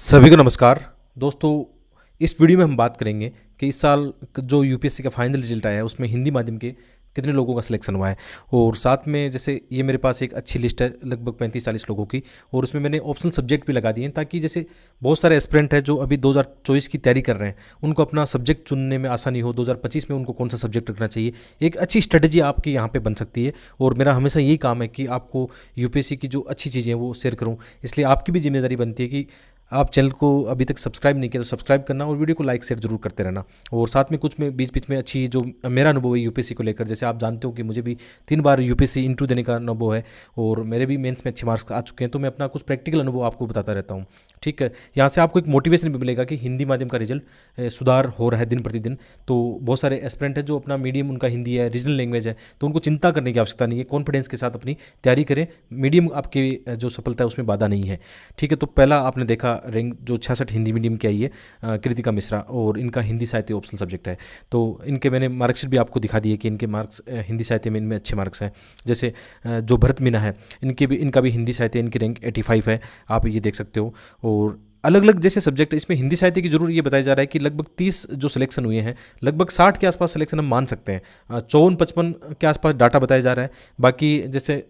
सभी को नमस्कार दोस्तों। इस वीडियो में हम बात करेंगे कि इस साल जो यूपीएससी का फाइनल रिजल्ट आया है उसमें हिंदी माध्यम के कितने लोगों का सिलेक्शन हुआ है। और साथ में जैसे ये मेरे पास एक अच्छी लिस्ट है लगभग 35-40 लोगों की, और उसमें मैंने ऑप्शनल सब्जेक्ट भी लगा दिए हैं ताकि जैसे बहुत सारे एस्पिरेंट हैं जो अभी 2024 की तैयारी कर रहे हैं उनको अपना सब्जेक्ट चुनने में आसानी हो, 2025 में उनको कौन सा सब्जेक्ट रखना चाहिए। एक अच्छी स्ट्रेटजी आपकी यहाँ पे बन सकती है और मेरा हमेशा यही काम है कि आपको यूपीएससी की जो अच्छी चीज़ें हैं वो शेयर करूँ। इसलिए आपकी भी जिम्मेदारी बनती है कि आप चैनल को अभी तक सब्सक्राइब नहीं किया तो सब्सक्राइब करना और वीडियो को लाइक शेयर जरूर करते रहना। और साथ में कुछ में बीच बीच में अच्छी जो मेरा अनुभव है यूपीएससी को लेकर, जैसे आप जानते हो कि मुझे भी 3 बार यूपीएससी इंटरव्यू देने का अनुभव है और मेरे भी मेंस में अच्छे मार्क्स आ चुके हैं, तो मैं अपना कुछ प्रैक्टिकल अनुभव आपको बताता रहता हूँ। ठीक है, यहाँ से आपको एक मोटिवेशन भी मिलेगा कि हिंदी माध्यम का रिजल्ट सुधार हो रहा है दिन प्रतिदिन। तो बहुत सारे एस्पिरेंट हैं जो अपना मीडियम उनका हिंदी है, रीजनल लैंग्वेज है, तो उनको चिंता करने की आवश्यकता नहीं है। कॉन्फिडेंस के साथ अपनी तैयारी करें, मीडियम आपकी जो सफलता है उसमें बाधा नहीं है। ठीक है, तो पहला आपने देखा रैंक जो 66 हिंदी मीडियम की आई है, कृतिका मिश्रा, और इनका हिंदी साहित्य ऑप्शनल सब्जेक्ट है। तो इनके मैंने मार्कशीट भी आपको दिखा दी है कि इनके मार्क्स हिंदी साहित्य में इनमें अच्छे मार्क्स हैं। जैसे जो भरत मीना है, इनका भी हिंदी साहित्य, इनकी रैंक 85 है, आप ये देख सकते हो। और अलग अलग जैसे सब्जेक्ट इसमें हिंदी साहित्य की जरूर ये बताया जा रहा है कि लगभग 30 जो सिलेक्शन हुए हैं, लगभग 60 के आसपास सिलेक्शन हम मान सकते हैं। 54-55 के आसपास डाटा बताया जा रहा है। बाकी जैसे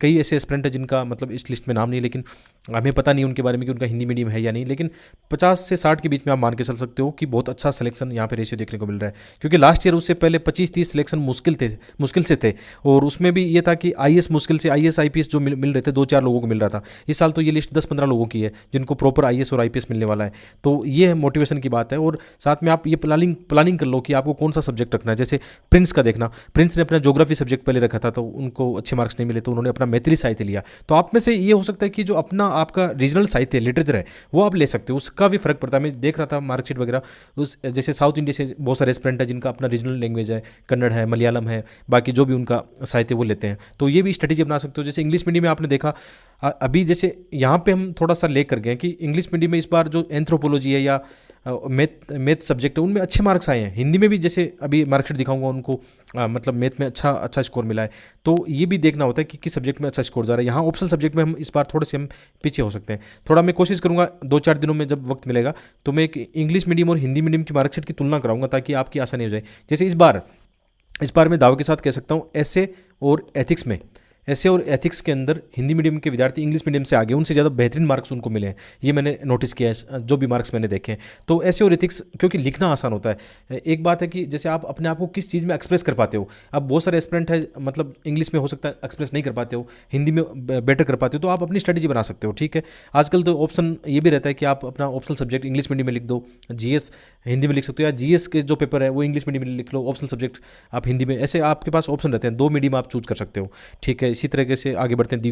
कई ऐसे एस्पिरेंट हैं जिनका मतलब इस लिस्ट में नाम नहीं, लेकिन हमें पता नहीं उनके बारे में कि उनका हिंदी मीडियम है या नहीं, लेकिन 50 से 60 के बीच में आप मान के चल सकते हो कि बहुत अच्छा सिलेक्शन यहाँ पे रेशियो देखने को मिल रहा है। क्योंकि लास्ट ईयर उससे पहले 25-30 सिलेक्शन मुश्किल से थे, और उसमें भी ये था कि आईएएस मुश्किल से, आईएएस आईपीएस जो मिल रहे थे 2-4 लोगों को मिल रहा था। इस साल तो ये लिस्ट 10-15 लोगों की है जिनको प्रॉपर आईएएस और आईपीएस मिलने वाला है। तो ये मोटिवेशन की बात है। और साथ में आप ये प्लानिंग कर लो कि आपको कौन सा सब्जेक्ट रखना है। जैसे प्रिंस का देखना, प्रिंस ने अपना ज्योग्राफी सब्जेक्ट पहले रखा था तो उनको अच्छे मार्क्स नहीं मिले, तो उन्होंने अपना मैथिली साहित्य लिया। तो आप में से ये हो सकता है कि जो अपना आपका रीजनल साहित्य लिटरेचर है वो आप ले सकते हो, उसका भी फर्क पड़ता है। मैं देख रहा था मार्कशीट वगैरह, उस जैसे साउथ इंडिया से बहुत सारे एस्पिरेंट है जिनका अपना रीजनल लैंग्वेज है, कन्नड़ है, मलयालम है, बाकी जो भी उनका साहित्य वो लेते हैं। तो ये भी स्ट्रेटेजी बना सकते हो। जैसे इंग्लिश मीडियम में आपने देखा, अभी जैसे यहाँ पे हम थोड़ा सा लेकर गए कि इंग्लिश मीडियम में इस बार जो एंथ्रोपोलॉजी है या मैथ सब्जेक्ट है उनमें अच्छे मार्क्स आए हैं। हिंदी में भी जैसे अभी मार्कशीट दिखाऊंगा उनको, मतलब मैथ में अच्छा स्कोर मिला है। तो ये भी देखना होता है कि किस सब्जेक्ट में अच्छा स्कोर जा रहा है। यहाँ ऑप्शनल सब्जेक्ट में हम इस बार थोड़े से हम पीछे हो सकते हैं। थोड़ा मैं कोशिश करूँगा 2-4 दिनों में जब वक्त मिलेगा तो मैं एक इंग्लिश मीडियम और हिंदी मीडियम की मार्कशीट की तुलना कराऊंगा ताकि आपकी आसानी हो जाए। जैसे इस बार मैं दावे के साथ कह सकता हूँ ऐसे और एथिक्स के अंदर हिंदी मीडियम के विद्यार्थी इंग्लिश मीडियम से आगे, उनसे ज़्यादा बेहतरीन मार्क्स उनको मिले हैं। ये मैंने नोटिस किया है जो भी मार्क्स मैंने देखे हैं। तो ऐसे और एथिक्स क्योंकि लिखना आसान होता है। एक बात है कि जैसे आप अपने आप को किस चीज़ में एक्सप्रेस कर पाते हो। अब बहुत सारे एस्पिरेंट है मतलब इंग्लिश में हो सकता है एक्सप्रेस नहीं कर पाते हो, हिंदी में बेटर कर पाते हो, तो आप अपनी स्ट्रेटजी बना सकते हो। ठीक है, आजकल तो ऑप्शन ये भी रहता है कि आप अपना ऑप्शनल सब्जेक्ट इंग्लिश मीडियम में लिख दो, जीएस हिंदी में लिख सकते हो, या जीएस के जो पेपर है वो इंग्लिश मीडियम में लिख लो, ऑप्शनल सब्जेक्ट आप हिंदी में। ऐसे आपके पास ऑप्शन रहते हैं, 2 मीडियम आप चूज कर सकते हो। ठीक है, इसी तरीके से आगे बढ़ते हैं।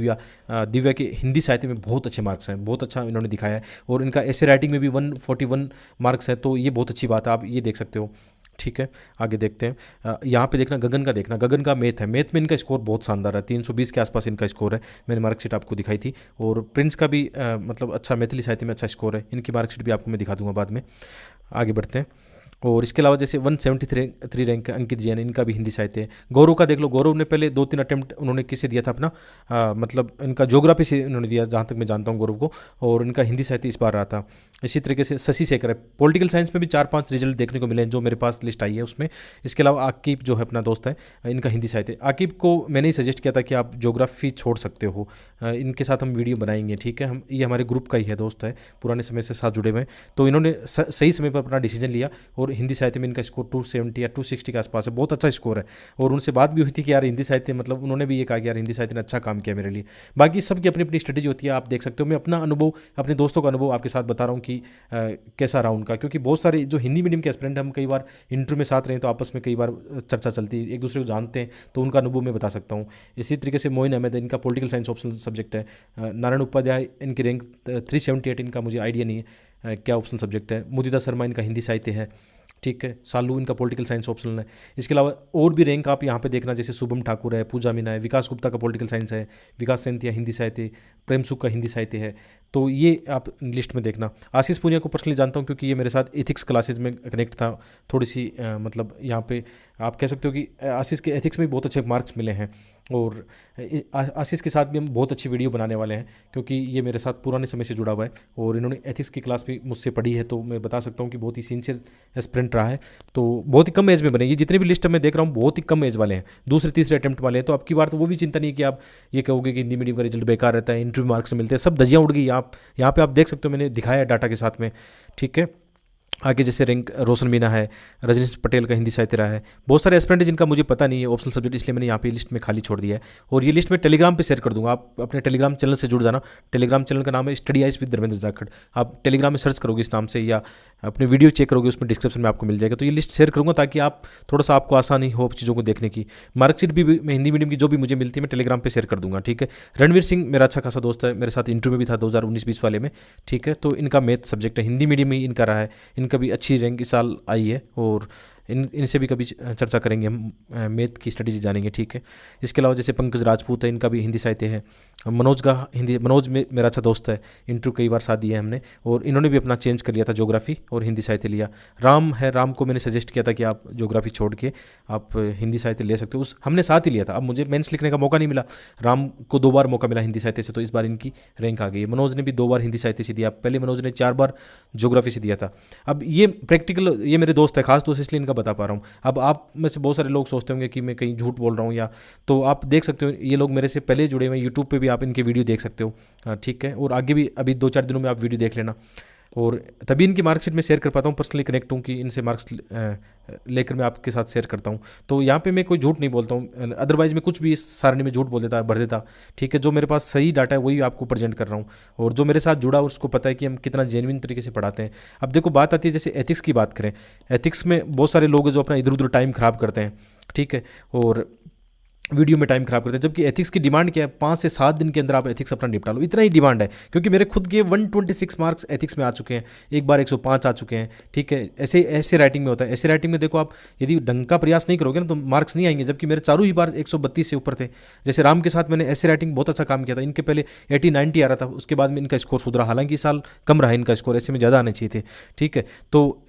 दिव्या के हिंदी साहित्य में बहुत अच्छे मार्क्स हैं, बहुत अच्छा इन्होंने दिखाया है, और इनका ऐसे राइटिंग में भी 141 मार्क्स है, तो ये बहुत अच्छी बात है, आप ये देख सकते हो। ठीक है, आगे देखते हैं। यहाँ पे देखना गगन का मैथ है, मैथ में इनका स्कोर बहुत शानदार है, 320 के आसपास इनका स्कोर है। मैंने मार्कशीट आपको दिखाई थी। और प्रिंस का भी मतलब अच्छा मैथिली साहित्य में अच्छा स्कोर है, इनकी मार्कशीट भी आपको मैं दिखा दूंगा बाद में। आगे बढ़ते हैं। और इसके अलावा जैसे 173 रैंक का अंकित जैन, इनका भी हिंदी साहित्य है। गौरव का देख लो, गौरव ने पहले 2-3 अटेम्प्ट उन्होंने किससे दिया था अपना, मतलब इनका ज्योग्राफी से उन्होंने दिया जहाँ तक मैं जानता हूँ गौरव को, और इनका हिंदी साहित्य इस बार रहा था। इसी तरीके से शशि शेखर है, पॉलिटिकल साइंस में भी 4-5 रिजल्ट देखने को मिले हैं जो मेरे पास लिस्ट आई है उसमें। इसके अलावा आकिब जो है अपना दोस्त है, इनका हिंदी साहित्य। आकिब को मैंने ही सजेस्ट किया था कि आप ज्योग्राफी छोड़ सकते हो, इनके साथ हम वीडियो बनाएंगे। ठीक है, हम ये हमारे ग्रुप का ही है, दोस्त है, पुराने समय से साथ जुड़े हुए हैं। तो इन्होंने सही समय पर अपना डिसीजन लिया, और हिंदी साहित्य में इनका स्कोर 270 या 260 के आसपास है, बहुत अच्छा स्कोर है। और उनसे बात भी हुई थी कि यार हिंदी साहित्य, मतलब उन्होंने भी ये कहा कि यार हिंदी साहित्य ने अच्छा काम किया मेरे लिए। बाकी सबकी अपनी अपनी स्ट्रेटेजी होती है, आप देख सकते हो। मैं अपना अनुभव, अपने दोस्तों का अनुभव आपके साथ बता रहा हूँ कि कैसा रहा उनका, क्योंकि बहुत सारे जो हिंदी मीडियम के एस्पिरेंट हम कई बार इंटरव्यू में साथ रहे तो आपस में कई बार चर्चा चलती है, एक दूसरे को जानते हैं, तो उनका अनुभव मैं बता सकता हूँ। इसी तरीके से मोइन अहमद, इनका पॉलिटिकल साइंस ऑप्शनल सब्जेक्ट है। नारायण उपाध्याय, इनकी रैंक 378, इनका मुझे आइडिया नहीं है क्या ऑप्शनल सब्जेक्ट है। मुदिता शर्मा, इनका हिंदी साहित्य है। ठीक है, सालू इनका पॉलिटिकल साइंस ऑप्शनल है। इसके अलावा और भी रैंक आप यहाँ पे देखना, जैसे शुभम ठाकुर है, पूजा मीना है, विकास गुप्ता का पॉलिटिकल साइंस है, विकास सेंथिया हिंदी साहित्य, प्रेम सुख का हिंदी साहित्य है। तो ये आप लिस्ट में देखना। आशीष पुनिया को पर्सनली जानता हूँ क्योंकि ये मेरे साथ एथिक्स क्लासेज में कनेक्ट था थोड़ी सी, मतलब यहाँ पे आप कह सकते हो कि आशीष के एथिक्स में भी बहुत अच्छे मार्क्स मिले हैं। और आशीष के साथ भी हम बहुत अच्छी वीडियो बनाने वाले हैं, क्योंकि ये मेरे साथ पुराने समय से जुड़ा हुआ है और इन्होंने एथिक्स की क्लास भी मुझसे पढ़ी है, तो मैं बता सकता हूँ कि बहुत ही सिंसियर एस्पिरेंट रहा है। तो बहुत ही कम एज में बने, ये जितने भी लिस्ट मैं देख रहा हूँ बहुत ही कम एज वाले हैं, दूसरे तीसरे अटेम्प्ट वाले हैं। तो आपकी बार तो वो भी चिंता नहीं कि आप ये कहोगे कि हिंदी मीडियम का रिजल्ट बेकार रहता है, इंटरव्यू मार्क्स मिलते हैं, सब धज्जियाँ उड़ गई। आप यहाँ पे आप देख सकते हो, मैंने दिखाया है डाटा के साथ में, ठीक है। आगे जैसे रैंक रोशन मीना है, रजनीश पटेल का हिंदी साहित्य रहा है, बहुत सारे एस्पिरेंट जिनका मुझे पता नहीं है ऑप्शनल सब्जेक्ट, इसलिए मैंने यहाँ पे लिस्ट में खाली छोड़ दिया है। और ये लिस्ट मैं टेलीग्राम पे शेयर कर दूंगा, आप अपने टेलीग्राम चैनल से जुड़ जाना। टेलीग्राम चैनल का नाम है study eyes with Dharmendra Jakhar, आप टेलीग्राम में सर्च करोगे इस नाम से या अपने वीडियो चेक करोगे, उसमें डिस्क्रिप्शन में आपको मिल जाएगा। तो ये लिस्ट शेयर करूँगा ताकि आप थोड़ा सा आपको आसानी हो चीज़ों को देखने की। मार्कशीट भी मैं हिंदी मीडियम की जो भी मुझे मिलती है मैं टेलीग्राम पे शेयर कर दूंगा, ठीक है। रणवीर सिंह मेरा अच्छा खासा दोस्त है, मेरे साथ इंटरव्यू में भी था 2019-20 वाले में, ठीक है। तो इनका मैथ सब्जेक्ट है, हिंदी मीडियम में ही इनका रहा है, इनका भी अच्छी रैंक इस साल आई है और इनसे भी कभी चर्चा करेंगे हम, मैथ की स्ट्रेटेजी जानेंगे, ठीक है। इसके अलावा जैसे पंकज राजपूत है, इनका भी हिंदी साहित्य है। मनोज का हिंदी, मनोज में मेरा अच्छा दोस्त है, इंटरव्यू कई बार साथ दिया है हमने, और इन्होंने भी अपना चेंज कर लिया था, ज्योग्राफी और हिंदी साहित्य लिया। राम है, राम को मैंने सजेस्ट किया था कि आप ज्योग्राफी छोड़ के आप हिंदी साहित्य ले सकते हो, उस हमने साथ ही लिया था। अब मुझे मेंस लिखने का मौका नहीं मिला, राम को 2 बार मौका मिला हिंदी साहित्य से, तो इस बार इनकी रैंक आ गई है। मनोज ने भी 2 बार हिंदी साहित्य से दिया, पहले मनोज ने 4 बार ज्योग्राफी से दिया था। अब ये प्रैक्टिकल, ये मेरे दोस्त है, खास दोस्त, इसलिए इनका बता पा रहा हूँ। अब आप में से बहुत सारे लोग सोचते होंगे कि मैं कहीं झूठ बोल रहा हूँ, या तो आप देख सकते हो ये लोग मेरे से पहले जुड़े हुए हैं, यूट्यूब पे भी आप इनके वीडियो देख सकते हो, ठीक है। और आगे भी अभी 2-4 दिनों में आप वीडियो देख लेना, और तभी इनकी मार्कशीट में शेयर कर पाता हूँ, पर्सनली कनेक्ट हूँ कि इनसे मार्क्स लेकर मैं आपके साथ शेयर करता हूँ। तो यहाँ पे मैं कोई झूठ नहीं बोलता हूँ, अदरवाइज मैं कुछ भी इस सारणी में झूठ बोल देता, भर देता, ठीक है। जो मेरे पास सही डाटा है वही आपको प्रेजेंट कर रहा हूँ, और जो मेरे साथ जुड़ा उसको पता है कि हम कितना जेन्युइन तरीके से पढ़ाते हैं। अब देखो बात आती है, जैसे एथिक्स की बात करें, एथिक्स में बहुत सारे लोग हैं जो अपना इधर उधर टाइम ख़राब करते हैं, ठीक है, और वीडियो में टाइम खराब करते हैं। जबकि एथिक्स की डिमांड क्या है, 5 से 7 दिन के अंदर आप एथिक्स अपना निपटा लो, इतना ही डिमांड है। क्योंकि मेरे खुद के 126 मार्क्स एथिक्स में आ चुके हैं, एक बार 105 आ चुके हैं, ठीक है। ऐसे ऐसे राइटिंग में होता है, ऐसे राइटिंग में देखो आप यदि ढंग का प्रयास नहीं करोगे ना तो मार्क्स नहीं आएंगे। जबकि मेरे चारों ही बार 132 से ऊपर थे। जैसे राम के साथ मैंने ऐसे राइटिंग बहुत अच्छा काम किया था, इनके पहले 80-90 आ रहा था, उसके बाद में इनका स्कोर सुधरा, हालांकि इस साल कम रहा इनका स्कोर, ऐसे में ज़्यादा आने चाहिए थे, ठीक है। तो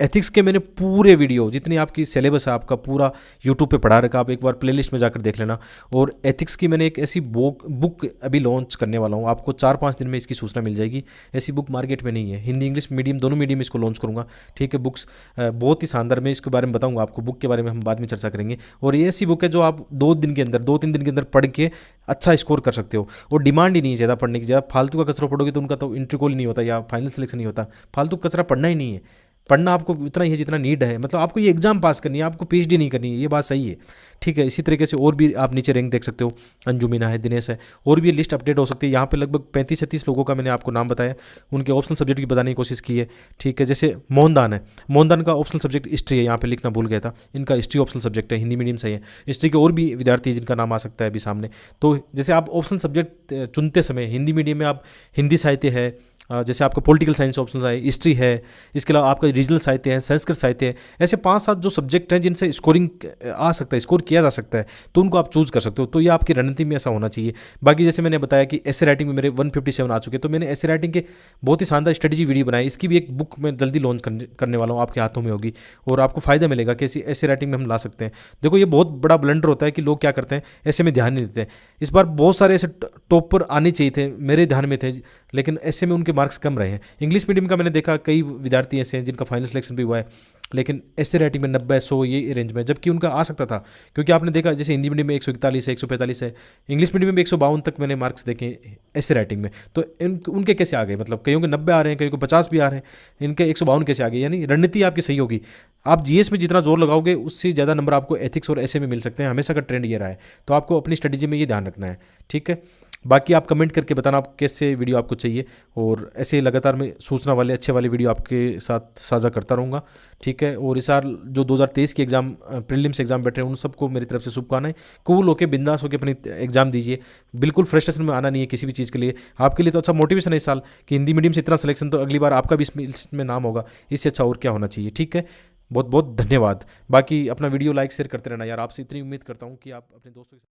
एथिक्स के मैंने पूरे वीडियो, जितनी आपकी सिलेबस है आपका पूरा यूट्यूब पे पढ़ा रखा, आप एक बार प्लेलिस्ट में जाकर देख लेना। और एथिक्स की मैंने एक ऐसी बुक अभी लॉन्च करने वाला हूँ, आपको 4-5 दिन में इसकी सूचना मिल जाएगी। ऐसी बुक मार्केट में नहीं है, हिंदी इंग्लिश मीडियम दोनों मीडियम में इसको लॉन्च करूँगा, ठीक है। बुक्स बहुत ही शानदार, मैं इसके बारे में बताऊँगा आपको, बुक के बारे में हम बाद में चर्चा करेंगे। और ये ऐसी बुक है जो आप 2 दिन के अंदर, 2-3 दिन के अंदर पढ़ के अच्छा स्कोर कर सकते हो। और डिमांड ही नहीं है ज़्यादा पढ़ने की, ज़्यादा फालतू का कचरा पढ़ोगे तो उनका तो इंटरव्यू कॉल नहीं होता या फाइनल सिलेक्शन नहीं होता। फालतू कचरा पढ़ना ही नहीं है, पढ़ना आपको उतना ही है जितना नीड है, मतलब आपको ये एग्जाम पास करनी है, आपको पीएचडी नहीं करनी है, ये बात सही है, ठीक है। इसी तरीके से और भी आप नीचे रैंक देख सकते हो, अंजू मीना है, दिनेश है, और भी ये लिस्ट अपडेट हो सकती है। यहाँ पे लगभग 35-36 लोगों का मैंने आपको नाम बताया, उनके ऑप्शनल सब्जेक्ट की बताने की कोशिश की है, ठीक है। जैसे मोहनदान है, मोहनदान का ऑप्शनल सब्जेक्ट हिस्ट्री है, यहाँ पे लिखना भूल गया था, इनका हिस्ट्री ऑप्शनल सब्जेक्ट है, हिंदी मीडियम से है। हिस्ट्री के और भी विद्यार्थी जिनका नाम आ सकता है अभी सामने। तो जैसे आप ऑप्शनल सब्जेक्ट चुनते समय हिंदी मीडियम में आप हिंदी साहित्य है, जैसे आपका पॉलिटिकल साइंस ऑप्शन है, हिस्ट्री है, इसके अलावा आपका रीजनल साहित्य है, संस्कृत साहित्य है, ऐसे 5-7 जो सब्जेक्ट हैं जिनसे स्कोरिंग आ सकता है, स्कोर किया जा सकता है, तो उनको आप चूज़ कर सकते हो। तो ये आपकी रणनीति में ऐसा होना चाहिए। बाकी जैसे मैंने बताया कि ऐसे राइटिंग में मेरे 157 आ चुके, तो मैंने ऐसे राइटिंग के बहुत ही शानदार स्ट्रेटेजी वीडियो बनाई, इसकी भी एक बुक मैं जल्दी लॉन्च करने वाला हूँ, आपके हाथों में होगी, और आपको फायदा मिलेगा कि ऐसे राइटिंग में हम ला सकते हैं। देखो ये बहुत बड़ा ब्लंडर होता है कि लोग क्या करते हैं, ऐसे में ध्यान नहीं देते। इस बार बहुत सारे ऐसे टॉपर आने चाहिए थे, मेरे ध्यान में थे, लेकिन ऐसे में उनके मार्क्स कम रहे हैं। इंग्लिश मीडियम का मैंने देखा कई विद्यार्थी ऐसे हैं जिनका फाइनल सिलेक्शन भी हुआ है, लेकिन ऐसे राइटिंग में 90-100 ये रेंज में, जबकि उनका आ सकता था। क्योंकि आपने देखा जैसे हिंदी मीडियम में 141 है, 145 है, इंग्लिश मीडियम में 152 तक मैंने मार्क्स देखे ऐसे राइटिंग में। तो उनके कैसे आ गए, मतलब कईयों के 90 आ रहे हैं, कईयों को 50 भी आ रहे हैं, इनके 152 कैसे आ गए। यानी रणनीति आपकी सही होगी, आप जीएस में जितना जोर लगाओगे उससे ज़्यादा नंबर आपको एथिक्स और ऐसे में मिल सकते हैं, हमेशा का ट्रेंड ये रहा है। तो आपको अपनी स्ट्रेटेजी में ये ध्यान रखना है, ठीक है। बाकी आप कमेंट करके बताना आप कैसे वीडियो आपको चाहिए, और ऐसे लगातार मैं सूचना वाले अच्छे वाले वीडियो आपके साथ साझा करता रहूँगा, ठीक है। और इस साल जो 2023 के एग्जाम प्रीलिम्स एग्जाम बैठ रहे हैं उन सबको मेरी तरफ से शुभकामनाएं। कूल होकर बिंदास होकर अपनी एग्जाम दीजिए, बिल्कुल फ्रस्ट्रेशन में आना नहीं है किसी भी चीज़ के लिए। आपके लिए तो अच्छा मोटिवेशन है इस साल कि हिंदी मीडियम से इतना सिलेक्शन, तो अगली बार आपका भी इसमें नाम होगा, इससे अच्छा और क्या होना चाहिए, ठीक है। बहुत बहुत धन्यवाद। बाकी अपना वीडियो लाइक शेयर करते रहना यार, आपसे इतनी उम्मीद करता हूँ कि आप अपने दोस्तों के साथ